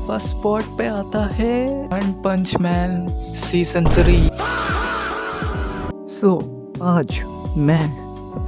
First spot पे आता है वन पंच मैन सीजन 3। आज मैं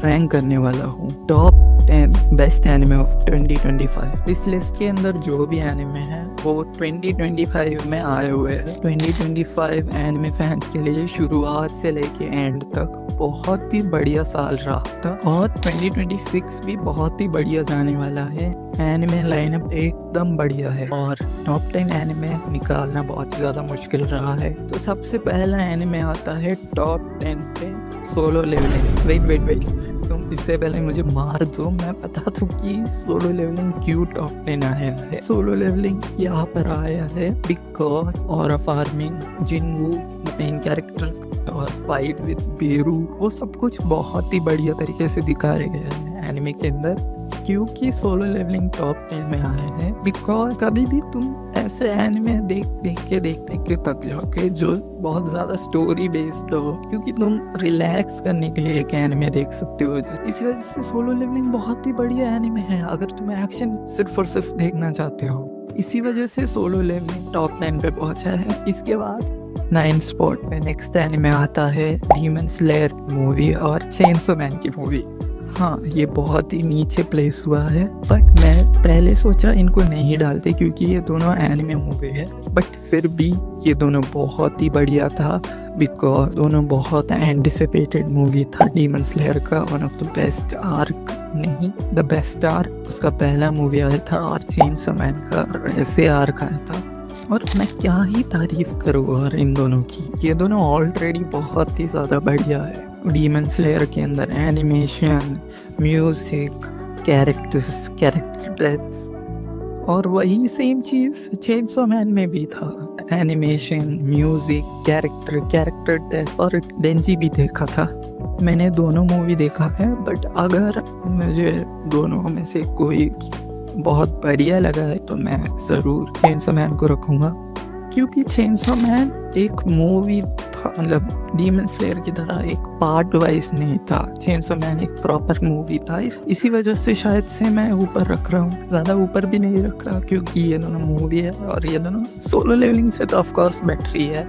रैंक करने वाला हूँ टॉप 10 बेस्ट एनिमे ऑफ 2025। इस लिस्ट के अंदर जो भी एनिमे हैं वो 2025 में आए हुए हैं। 2025 एनिमे फैंस के लिए शुरुआत से लेके एंड तक बहुत ही बढ़िया साल रहा था और 2026 भी बहुत ही बढ़िया जाने वाला है। एनिमे लाइनअप एकदम बढ़िया है और टॉप 10 एनिमे निकालना बहुत ही ज़्यादा मुश्किल रहा है। तो सबसे पहला एनिमे आता है टॉप 10 पे, सोलो लेवलिंग। वेट तुम इससे पहले मुझे मार दो, मैं बता दूं कि सोलो लेवलिंग क्यों टॉप 10 आया है। सोलो लेवलिंग यहाँ पर आया है बिकॉज और फार्मिंग, जिनवू मेन कैरेक्टर्स और फाइट विद बेरू, वो सब कुछ बहुत ही बढ़िया तरीके से दिखाया गया है एनिमे के अंदर। क्योंकि सोलो लेवलिंग टॉप 10 में आए हैं बिकॉज कभी भी तुम ऐसे एनिमे देख के थक जाओगे जो बहुत ज़्यादा स्टोरी बेस्ड हो, क्योंकि तुम रिलैक्स करने के लिए एक एनिमे देख सकते हो। इसी वजह से सोलो लेवलिंग बहुत ही बढ़िया एनिमे है अगर तुम एक्शन सिर्फ और सिर्फ देखना चाहते हो। इसी वजह से सोलो लेवलिंग टॉप 10 पे पहुंचा है। इसके बाद 9 स्पॉट पे नेक्स्ट एनिमे आता है डीमन स्लेयर मूवी और चेनसो मैन की मूवी। हाँ, ये बहुत ही नीचे प्लेस हुआ है, बट मैं पहले सोचा इनको नहीं डालते क्योंकि ये दोनों एनिमे मूवी है, बट फिर भी ये दोनों बहुत ही बढ़िया था बिकॉज दोनों बहुत एंटिसिपेटेड मूवी था। डीमन स्लेयर का one of the best arc, नहीं द बेस्ट आर्क उसका पहला मूवी आया था और चेनसो मैन का ऐसे आर्क आया था। और मैं क्या ही तारीफ करूँ और इन दोनों की, ये दोनों ऑलरेडी बहुत ही ज़्यादा बढ़िया है। डीमन स्लेयर के अंदर एनिमेशन, म्यूजिक, कैरेक्टर डेप्थ और वही सेम चीज़ चेनसो मैन में भी था। एनिमेशन, म्यूजिक, कैरेक्टर डेप्थ और डेंजी भी देखा था। मैंने दोनों मूवी देखा है, बट अगर मुझे दोनों में से कोई बहुत बढ़िया लगा है तो मैं ज़रूर चेनसो मैन को रखूँगा, क्योंकि चेनसो मैन एक मूवी था, मतलब डीमन स्लेयर की तरह एक पार्ट वाइज नहीं था। चेनसो मैन एक प्रॉपर मूवी था, इसी वजह से शायद से मैं ऊपर रख रहा हूँ। ज़्यादा ऊपर भी नहीं रख रहा क्योंकि ये दोनों मूवी है और ये दोनों सोलो लेवलिंग से तो ऑफकोर्स बेटर ही है,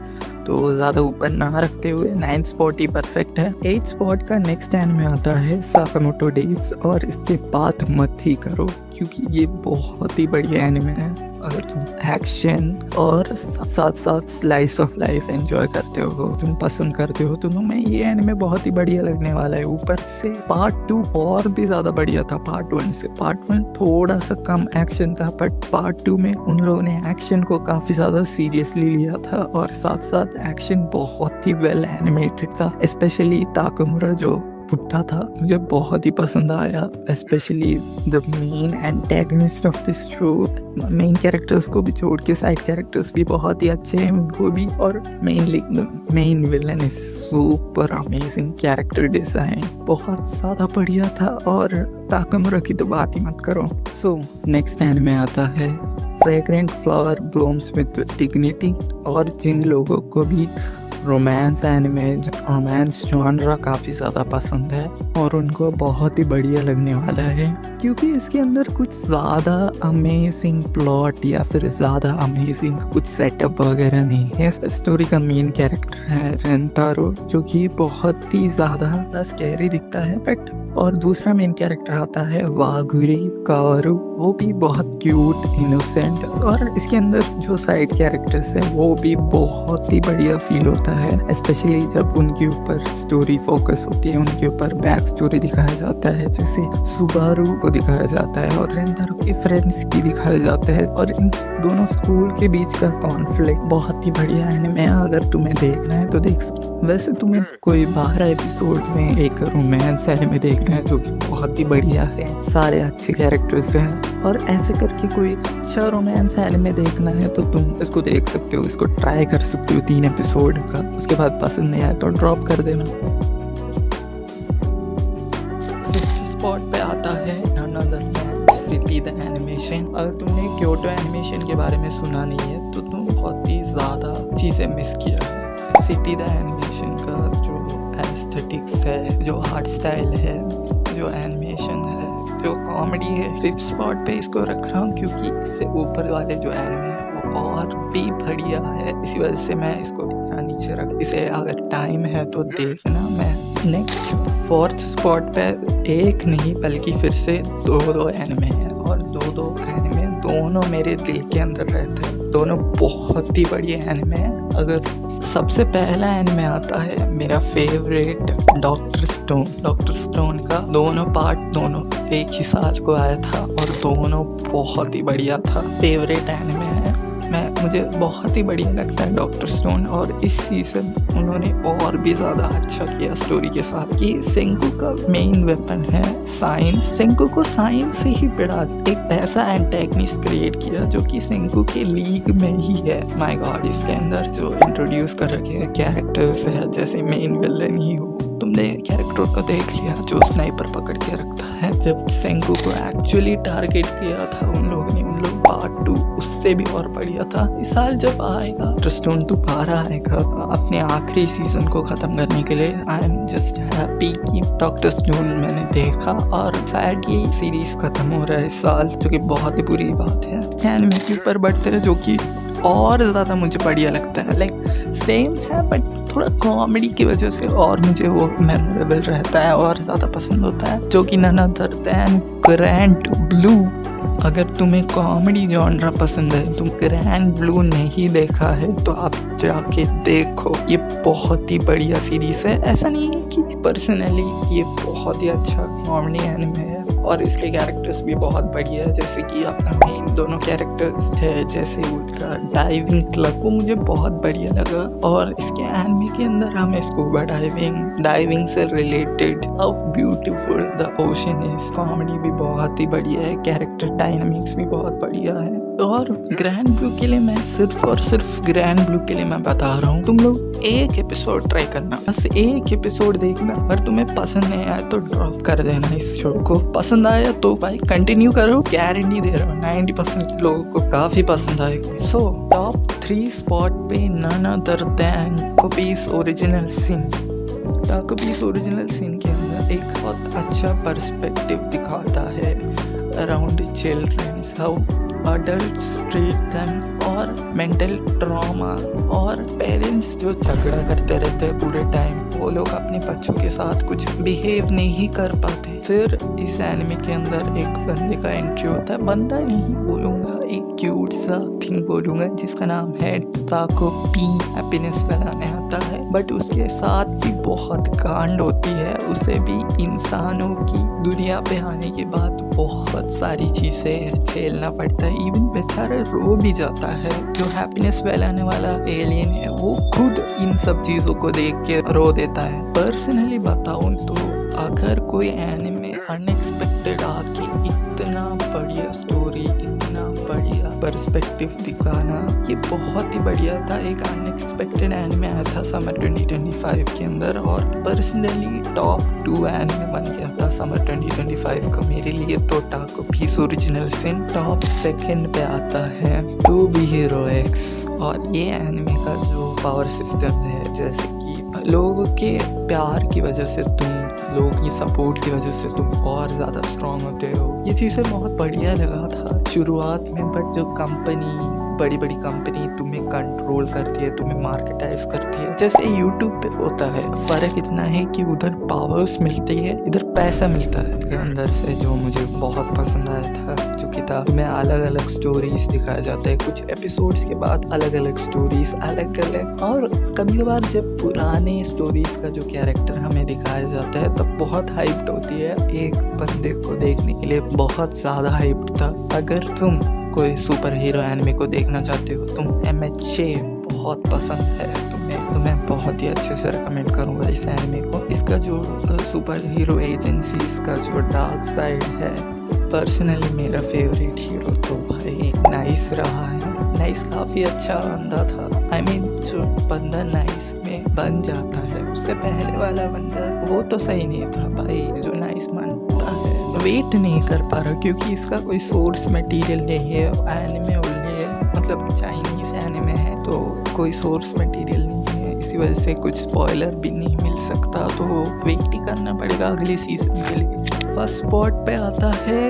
तो ज़्यादा ऊपर ना रखते हुए 9 स्पॉट ही परफेक्ट है। 8 स्पॉट का नेक्स्ट एनिमे आता है साकामोटो डेज और इसके बात मत ही करो क्योंकि ये बहुत ही बढ़िया एनिमे है। अगर तुम एक्शन और साथ साथ स्लाइस ऑफ लाइफ एंजॉय करते हो, तुम पसंद करते हो, तो तुम्हें ये एनिमे बहुत ही बढ़िया लगने वाला है। ऊपर से पार्ट 2 और भी ज़्यादा बढ़िया था पार्ट 1 से। पार्ट 1 थोड़ा सा कम एक्शन था, बट पार्ट 2 में उन लोगों ने एक्शन को काफ़ी ज़्यादा सीरियसली लिया था और साथ साथ एक्शन बहुत ही वेल एनिमेटेड था। स्पेशली ताकामुरा जो पुट्टा था, मुझे बहुत ही पसंद आया। Specially the main antagonist of this show, main characters को भी छोड़ के साइड कैरेक्टर्स भी बहुत ही अच्छे हैं उनको भी, और mainly main villain is super amazing. Character design बहुत ज़्यादा बढ़िया था और ताकामुरा की तो बात ही मत करो। सो नेक्स्ट एनिमे आता है fragrant flower blooms with dignity. और जिन लोगों को भी रोमांस एनिमे, रोमांस जॉनरा काफ़ी ज़्यादा पसंद है और उनको बहुत ही बढ़िया लगने वाला है, क्योंकि इसके अंदर कुछ ज़्यादा अमेजिंग प्लॉट या फिर ज़्यादा अमेजिंग कुछ सेटअप वगैरह नहीं है। स्टोरी का मेन कैरेक्टर है रेंतारो, जो कि बहुत ही ज़्यादा स्कैरी दिखता है, बट और दूसरा मेन कैरेक्टर आता है वागुरी कावरू, वो भी बहुत क्यूट, इनोसेंट, और इसके अंदर जो साइड कैरेक्टर्स हैं वो भी बहुत ही बढ़िया फील होता है। स्पेशली जब उनके ऊपर स्टोरी फोकस होती है, उनके ऊपर बैक स्टोरी दिखाया जाता है, जैसे सुबारू को दिखाया जाता है और रेंतारो के फ्रेंड्स की दिखाया जाता है, और इन दोनों स्कूल के बीच का कॉन्फ्लिक्ट बहुत ही बढ़िया एनिमे। अगर तुम्हें देखना है तो देख सकते हो। वैसे तुम्हें कोई 12 एपिसोड में एक रोमांस एनिमे देखना है जो कि बहुत ही बढ़िया है, सारे अच्छे कैरेक्टर्स हैं, और ऐसे करके कोई अच्छा रोमांस एनिमे देखना है तो तुम इसको देख सकते हो, इसको ट्राई कर सकते हो 3 एपिसोड का। उसके बाद पसंद नहीं आया तो ड्रॉप कर देना। 5th स्पॉट पे आता है सिटी द एनिमेशन। अगर तुमने क्योटो एनिमेशन के बारे में सुना नहीं है तो तुम बहुत ही ज़्यादा चीज़ें मिस किया है। सिटी द एनिमेशन का जो एस्थेटिक्स है, जो आर्ट स्टाइल है, जो एनिमेशन है, जो कॉमेडी है, 5th स्पॉट पे इसको रख रहा हूँ क्योंकि इससे ऊपर वाले जो एनिमे हैं वो और भी बढ़िया है, इसी वजह से मैं इसको इतना नीचे रख, इसे अगर टाइम है तो देखना। मैं नेक्स्ट 4th स्पॉट पे एक नहीं बल्कि फिर से दो एनिमे हैं, और दो एनिमे दोनों मेरे दिल के अंदर रहते हैं, दोनों बहुत ही बढ़िया एनिमे हैं। अगर सबसे पहला एनिमे आता है मेरा फेवरेट डॉक्टर स्टोन का, दोनों पार्ट दोनों एक ही साल को आया था और दोनों बहुत ही बढ़िया था। फेवरेट एनिमे है, मुझे बहुत ही बढ़िया लगता है डॉक्टर स्टोन। और इस सीजन उन्होंने और भी ज़्यादा अच्छा किया स्टोरी के साथ कि सेंगू का मेन वेपन है साइंस। सेंगू को साइंस से ही पढ़ा, एक ऐसा एंटेगनिस्ट क्रिएट किया जो कि सेंगू के लीग में ही है। माय गॉड, इसके अंदर जो इंट्रोड्यूस कर रखे कैरेक्टर्स है जैसे मेन विलन ही हो। तुमने कैरेक्टर को देख लिया जो स्नाइपर पकड़ के रखता है, जब सेंगू को एक्चुअली टारगेट किया था उन लोग पार्ट 2 उससे भी और बढ़िया था। इस साल जब आएगा डॉक्टर स्टोन दोबारा आएगा अपने आखिरी सीजन को खत्म करने के लिए। आई एम जस्ट हैप्पी कि डॉक्टर स्टोन मैंने देखा, और सैडली सीरीज खत्म हो रहा है इस साल, जो कि बहुत ही बुरी बात है। एनिमे के ऊपर बढ़ते हैं जो कि और ज़्यादा मुझे बढ़िया लगता है, लाइक सेम है बट थोड़ा कॉमेडी की वजह से और मुझे वो मेमोरेबल रहता है और ज़्यादा पसंद होता है, जो कि none other than grand blue. अगर तुम्हें कॉमेडी जॉनरा पसंद है, तुम ग्रैंड ब्लू नहीं देखा है तो आप जाके देखो, ये बहुत ही बढ़िया सीरीज है। ऐसा नहीं है कि पर्सनली ये बहुत ही अच्छा कॉमेडी एनिमे है, और इसके कैरेक्टर्स भी बहुत बढ़िया है, जैसे कि अपना मेन दोनों कैरेक्टर्स है, जैसे उनका डाइविंग क्लब वो मुझे बहुत बढ़िया लगा। और इसके एनिमे के अंदर हमें स्कूबा डाइविंग से related how beautiful the ocean is, comedy भी बहुत ही बढ़िया है, कैरेक्टर डायनामिक्स भी बहुत बढ़िया है। और ग्रैंड ब्लू के लिए मैं सिर्फ और सिर्फ ग्रैंड ब्लू के लिए मैं बता रहा हूँ, तुम लोग एक एपिसोड ट्राई करना, बस एक एपिसोड देखना। अगर तुम्हें पसंद नहीं आया तो ड्रॉप कर देना इस शो को, पसंद आया तो भाई कंटिन्यू करो, गारंटी दे रहा हूँ 90% लोगों को काफी पसंद आएगा। सो टॉप 3 स्पॉट पे none other than Takopi's original sin. Takopi's original sin के अंदर एक बहुत अच्छा पर्सपेक्टिव दिखाता है around childrens, how adults treat them, और मेंटल ट्रॉमा, और पेरेंट्स जो झगड़ा करते रहते हैं पूरे टाइम, वो लोग अपने बच्चों के साथ कुछ बिहेव नहीं कर पाते। फिर इस एनिमे के अंदर एक बंदे का एंट्री होता है, बंदा नहीं बोलूँगा, एक क्यूट सा थिंग बोलूँगा जिसका नाम है ताकोपी, हैप्पीनेस फैलाने आता है, बट उसके साथ भी बहुत कांड होती है। उसे भी इंसानों की दुनिया पे आने के बाद बहुत सारी चीज़ें झेलना पड़ता है, इवन बेचारा रो भी जाता है। जो हैप्पीनेस फैलाने वाला एलियन है वो खुद इन सब चीज़ों को देख के रो देता है। पर्सनली बताऊं तो अगर कोई एनिमे अनएक्सपेक्टेड आके इतना बढ़िया स्टोरी, इतना बढ़िया पर्सपेक्टिव दिखाना, ये बहुत ही बढ़िया था। एक अनएक्सपेक्टेड एनिमे आया था समर 2025 के अंदर, और पर्सनली टॉप 2 एनिमे बन गया था समर 2025 का मेरे लिए। तो ताकोपीज़ ओरिजिनल सिन टॉप 2 पे आता है टू बी हीरो एक्स। और ये एनिमे का जो पावर सिस्टम है, जैसे कि लोगों के प्यार की वजह से लोगों की सपोर्ट की वजह से तुम और ज़्यादा स्ट्रॉन्ग होते हो, ये चीज़ें बहुत बढ़िया लगा था शुरुआत में। बट जो बड़ी बड़ी कंपनी तुम्हें कंट्रोल करती है, तुम्हें मार्केटाइज करती है, जैसे यूट्यूब पे होता है, फ़र्क इतना है कि उधर पावर्स मिलती है, इधर पैसा मिलता है। के अंदर से जो मुझे बहुत पसंद आया था जो किताब में अलग अलग स्टोरीज दिखाया जाता है, कुछ एपिसोड्स के बाद अलग अलग स्टोरीज अलग अलग, और कभी कभार जब पुराने स्टोरीज का जो कैरेक्टर हमें दिखाया जाता है तब बहुत हाइप्ड होती है। एक बंदे को देखने के लिए बहुत ज़्यादा हाइप्ड था। अगर तुम कोई सुपर हीरो एनिमे को देखना चाहते हो, तुम MHA बहुत पसंद है तो मैं बहुत ही अच्छे से रिकमेंड करूँगा इस एनिमे को। इसका जो सुपर हीरो एजेंसी, इसका जो डार्क साइड है, पर्सनली मेरा फेवरेट हीरो तो भाई नाइस रहा है। नाइस काफ़ी अच्छा बंदा था, I mean, जो बंदा नाइस में बन जाता है, उससे पहले वाला बंदा वो तो सही नहीं था भाई। जो नाइस बनता है वेट नहीं कर पा रहा क्योंकि इसका कोई सोर्स मटेरियल नहीं है। एनिमे ओनली है, मतलब चाइनीज एनिमे है तो कोई सोर्स मटेरियल नहीं है, इसी वजह से कुछ स्पॉइलर भी नहीं मिल सकता, तो वेट ही करना पड़ेगा अगले सीजन के लिए। फर्स्ट स्पॉट पे आता है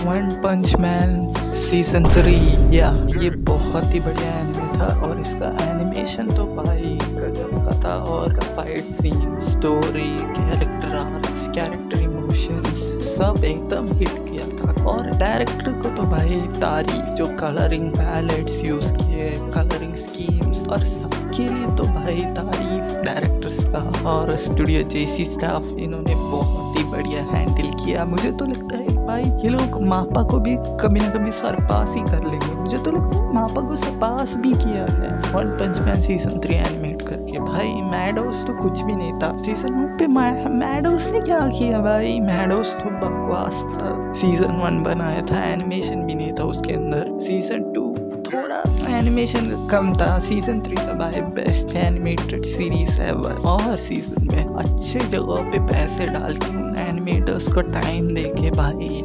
वन पंच मैन सीजन 3। या ये बहुत ही बढ़िया एनिमे था और इसका एनिमेशन तो भाई गजब का था। और fight scene, story, character arcs, character emotions सब एकदम हिट किया था। और डायरेक्टर को तो भाई तारीफ, जो कलरिंग पैलेट्स यूज किए, कलरिंग स्कीम्स और सबके लिए तो भाई तारीफ डायरेक्टर्स का। और स्टूडियो जेसी स्टाफ, इन्होंने बहुत ही बढ़िया हैंडल किया। मुझे तो लगता है भाई ये लोग मापा को भी कभी ना कभी सरपास ही कर लेंगे। मुझे तो लगता है मापा को सरपास भी किया है वन पंच मैन सीजन 3 एनिमेट करके। भाई मैडोस तो कुछ भी नहीं था सीजन 1 पे। मैडोस ने क्या किया भाई, मैडोस तो बकवास था। सीजन 1 बनाया था, एनिमेशन भी नहीं था उसके अंदर। सीजन 2 थोड़ा एनिमेशन कम था। सीजन 3 का भाई बेस्ट एनिमेटेड सीरीज एवर। और सीजन में अच्छे जगह पे पैसे डाल के उन एनिमेटर्स को टाइम दे के भाई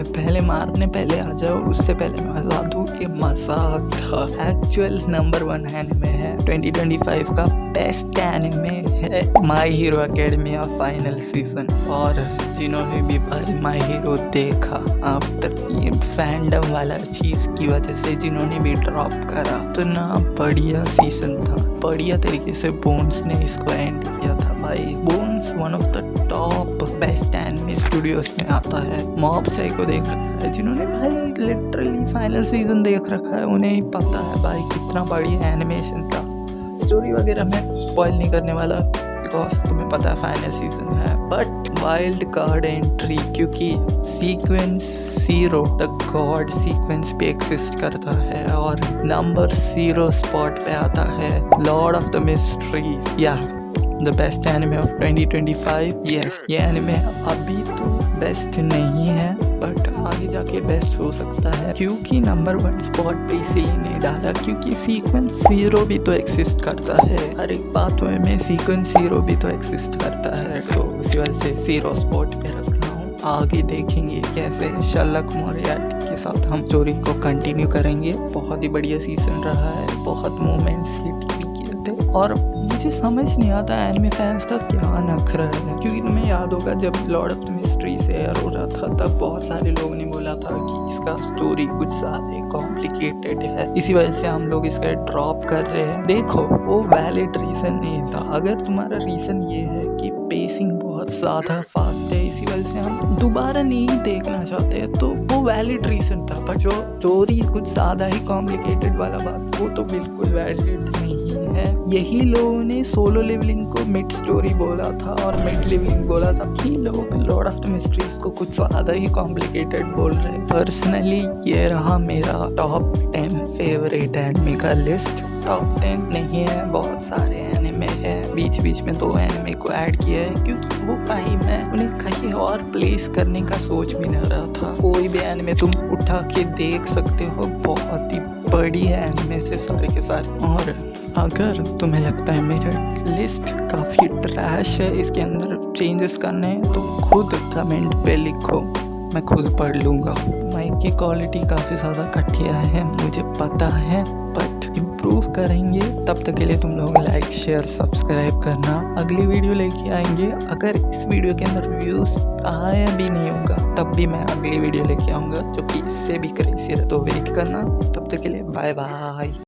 पहले मारने पहले आ जाओ, उससे पहले मैं बता दूं कि मजा था। एक्चुअल नंबर 1 एनिमे है 2025 का। बेस्ट एनिमे है माई हीरो एकेडमिया फाइनल सीजन। और जिन्होंने भी भाई माई हीरो देखा आफ्टर ये फैंडम वाला चीज की वजह से, जिन्होंने भी ड्रॉप करा, इतना बढ़िया सीजन था। बढ़िया तरीके से बोन्स ने इसको एंड किया था भाई। Bones one of the top best anime studios में आता है। मॉब साइको देख रखा है जिन्होंने भाई लिटरली फाइनल सीजन देख रखा है, उन्हें ही पता है भाई कितना बढ़िया एनिमेशन था। स्टोरी वगैरह मैं स्पॉइल नहीं करने वाला बिकॉज तुम्हें पता है फाइनल सीजन है। बट वाइल्ड कार्ड एंट्री, क्योंकि सीक्वेंस 0 द गॉड सीक्वेंस पे एग्जिस्ट करता है और नंबर 0 स्पॉट पे आता है लॉर्ड ऑफ द मिस्ट्री। या the best anime of 2025। Yes, ये एनिमे अभी तो बेस्ट नहीं है बट आगे जाके बेस्ट हो सकता है, क्योंकि नंबर 1 स्पॉट पे इसीलिए नहीं डाला क्योंकि सीक्वेंस 0 भी तो एक्सिस्ट करता है। हर एक बात में सीक्वेंस 0 भी तो एक्सिस्ट करता है, तो उसी वजह से 0 स्पॉट पे रख रहा हूँ। आगे देखेंगे कैसे शर्लक मोरियार्टी के साथ हम स्टोरी को कंटिन्यू करेंगे। बहुत ही बढ़िया सीजन रहा है, बहुत मोमेंट्स हिट भी किए थे। और मुझे समझ नहीं आता एनिमे फैंस का क्या नखरा है, क्योंकि तुम्हें याद होगा जब लॉर्ड ऑफ द मिस्ट्री से एयर हो रहा था तब बहुत सारे लोगों ने बोला था कि इसका स्टोरी कुछ ज़्यादा कॉम्प्लिकेटेड है, इसी वजह से हम लोग इसका ड्रॉप कर रहे हैं। देखो वो वैलिड रीज़न नहीं था। अगर तुम्हारा रीज़न ये है कि पेसिंग बहुत ज़्यादा फास्ट है, इसी वजह से हम दोबारा नहीं देखना चाहते हैं, तो वो वैलिड रीज़न था। पर जो स्टोरी कुछ ज़्यादा ही कॉम्प्लिकेटेड वाला बात, वो तो बिल्कुल वैलिड नहीं है। यही लोगों ने सोलो लेवलिंग को मिड स्टोरी बोला था और मिड लेवलिंग बोला था कि लोग लॉर्ड ऑफ द मिस्ट्रीज को कुछ ज़्यादा ही कॉम्प्लिकेटेड बोल रहे हैं। पर्सनली ये रहा मेरा टॉप 10 फेवरेट एनिमे का लिस्ट। टॉप 10 नहीं है, बहुत सारे एनिमे है, बीच बीच में 2 एनिमे को ऐड किया है क्योंकि वो भाई मैं उन्हें कहीं और प्लेस करने का सोच भी नहीं रहा था। कोई भी एनिमे तुम उठा के देख सकते हो, बहुत ही बड़ी एनिमे से सारे के सारे। और अगर तुम्हें लगता है मेरा लिस्ट काफ़ी ट्रैश है, इसके अंदर चेंजेस करने हैं, तो खुद कमेंट पे लिखो, मैं खुद पढ़ लूँगा। माइक की क्वालिटी काफ़ी ज़्यादा घटिया है, मुझे पता है, बट इम्प्रूव करेंगे। तब तक के लिए तुम लोग लाइक शेयर सब्सक्राइब करना। अगली वीडियो लेके आएंगे। अगर इस वीडियो के अंदर व्यूज़ आया भी नहीं होगा तब भी मैं अगली वीडियो लेके आऊँगा जो कि इससे भी क्रेज़ी है, तो वेट करना। तब तक के लिए बाय बाय।